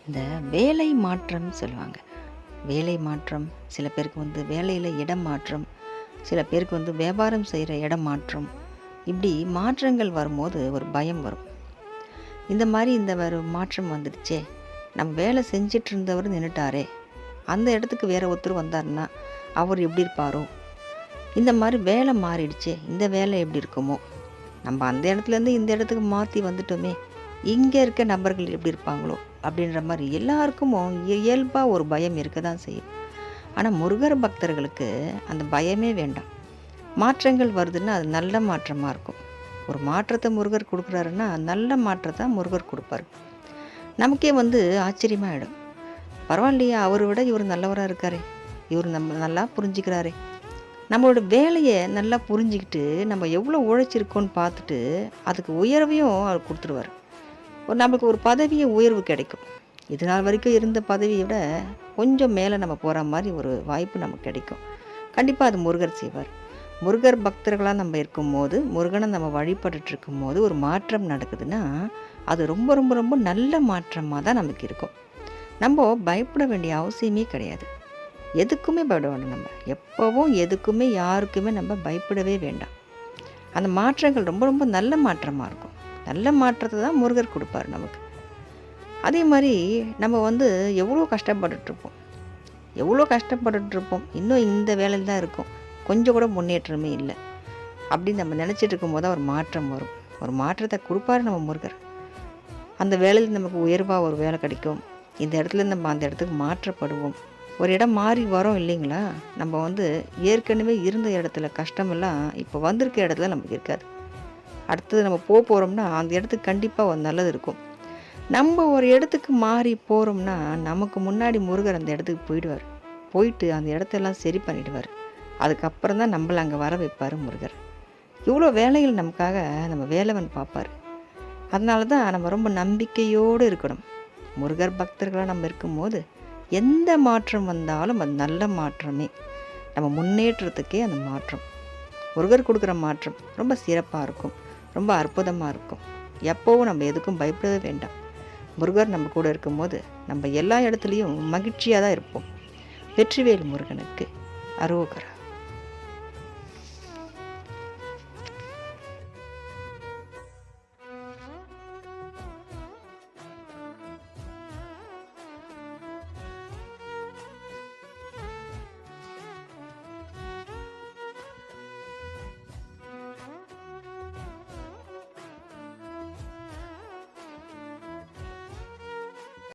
இந்த வேலை மாற்றம்னு சொல்லுவாங்க. வேலை மாற்றம், சில பேருக்கு வேலையில இடம் மாற்றம், சில பேருக்கு வியாபாரம் செய்கிற இடம் மாற்றம். இப்படி மாற்றங்கள் வரும்போது ஒரு பயம் வரும். இந்த மாதிரி ஒரு மாற்றம் வந்துடுச்சே, நம்ம வேலை செஞ்சிட்டு இருந்தவர் நின்றுட்டாரே, அந்த இடத்துக்கு வேற ஒருத்தர் வந்தாருன்னா அவர் எப்படி இருப்பாரோ, இந்த மாதிரி வேலை மாறிடுச்சே, இந்த வேலை எப்படி இருக்குமோ, நம்ம அந்த இடத்துலேருந்து இந்த இடத்துக்கு மாற்றி வந்துட்டோமே, இங்கே இருக்க நபர்கள் எப்படி இருப்பாங்களோ அப்படின்ற மாதிரி எல்லாருக்கும் இயல்பாக ஒரு பயம் இருக்க தான் செய்யும். ஆனால் முருகர் பக்தர்களுக்கு அந்த பயமே வேண்டாம். மாற்றங்கள் வருதுன்னா அது நல்ல மாற்றமாக இருக்கும். ஒரு மாற்றத்தை முருகர் கொடுக்குறாருன்னா நல்ல மாற்றத்தை முருகர் கொடுப்பார். நமக்கே ஆச்சரியமாகிடும். பரவாயில்லையா, அவரை விட இவர் நல்லவராக இருக்காரே, இவர் நம்ம நல்லா புரிஞ்சுக்கிறாரே, நம்மளோட வேலையை நல்லா புரிஞ்சுக்கிட்டு நம்ம எவ்வளோ உழைச்சிருக்கோன்னு பார்த்துட்டு அதுக்கு உயர்வையும் அவர் கொடுத்துருவார். நம்மளுக்கு ஒரு பதவியை உயர்வு கிடைக்கும். இது நாள் வரைக்கும் இருந்த பதவியை விட கொஞ்சம் மேலே நம்ம போகிற மாதிரி ஒரு வாய்ப்பு நமக்கு கிடைக்கும். கண்டிப்பாக அது முருகர் செய்வார். முருகர் பக்தர்களாக நம்ம இருக்கும்போது, முருகனை நம்ம வழிபட்டுட்டு இருக்கும்போது ஒரு மாற்றம் நடக்குதுன்னா அது ரொம்ப ரொம்ப ரொம்ப நல்ல மாற்றமாக தான் நமக்கு இருக்கும். நம்ம பயப்பட வேண்டிய அவசியமே கிடையாது. எதுக்குமே பயப்பட வேண்டாம். நம்ம எப்போவும் எதுக்குமே யாருக்குமே நம்ம பயப்படவே வேண்டாம். அந்த மாற்றங்கள் ரொம்ப ரொம்ப நல்ல மாற்றமாக இருக்கும். நல்ல மாற்றத்தை தான் முருகர் கொடுப்பார் நமக்கு. அதே மாதிரி நம்ம எவ்வளோ கஷ்டப்பட்டுட்ருப்போம், இன்னும் இந்த வேலையில் தான் இருக்கும், கொஞ்சம் கூட முன்னேற்றமே இல்லை அப்படின்னு நம்ம நினச்சிட்டு இருக்கும்போது தான் ஒரு மாற்றம் வரும். ஒரு மாற்றத்தை கொடுப்பார் நம்ம முருகர். அந்த வேலையில் நமக்கு உயர்வாக ஒரு வேலை கிடைக்கும். இந்த இடத்துல நம்ம அந்த இடத்துக்கு மாற்றப்படுவோம். ஒரு இடம் மாறி வரோம் இல்லைங்களா, நம்ம ஏற்கனவே இருந்த இடத்துல கஷ்டமெல்லாம் இப்போ வந்திருக்க இடத்துல நமக்கு இருக்காது. அடுத்தது நம்ம போகிறோம்னா அந்த இடத்துக்கு கண்டிப்பாக ஒரு நல்லது இருக்கும். நம்ம ஒரு இடத்துக்கு மாறி போகிறோம்னா நமக்கு முன்னாடி முருகர் அந்த இடத்துக்கு போயிடுவார். போயிட்டு அந்த இடத்தெல்லாம் சரி பண்ணிவிடுவார். அதுக்கப்புறம் தான் நம்மளை அங்கே வர வைப்பார் முருகர். இவ்வளோ வேலைகள் நமக்காக நம்ம வேலவன் பார்ப்பார். அதனால தான் நம்ம ரொம்ப நம்பிக்கையோடு இருக்கணும். முருகர் பக்தர்களாக நம்ம இருக்கும்போது எந்த மாற்றம் வந்தாலும் அது நல்ல மாற்றமே. நம்ம முன்னேற்றத்துக்கே அந்த மாற்றம், முருகர் கொடுக்குற மாற்றம் ரொம்ப சிறப்பாக இருக்கும், ரொம்ப அற்புதமாக இருக்கும். எப்போவும் நம்ம எதுக்கும் பயப்படவே வேண்டாம். முருகர் நம்ம கூட இருக்கும்போது நம்ம எல்லா இடத்துலையும் மகிழ்ச்சியாக தான் இருப்போம். வெற்றிவேல் முருகனுக்கு அரோகரா.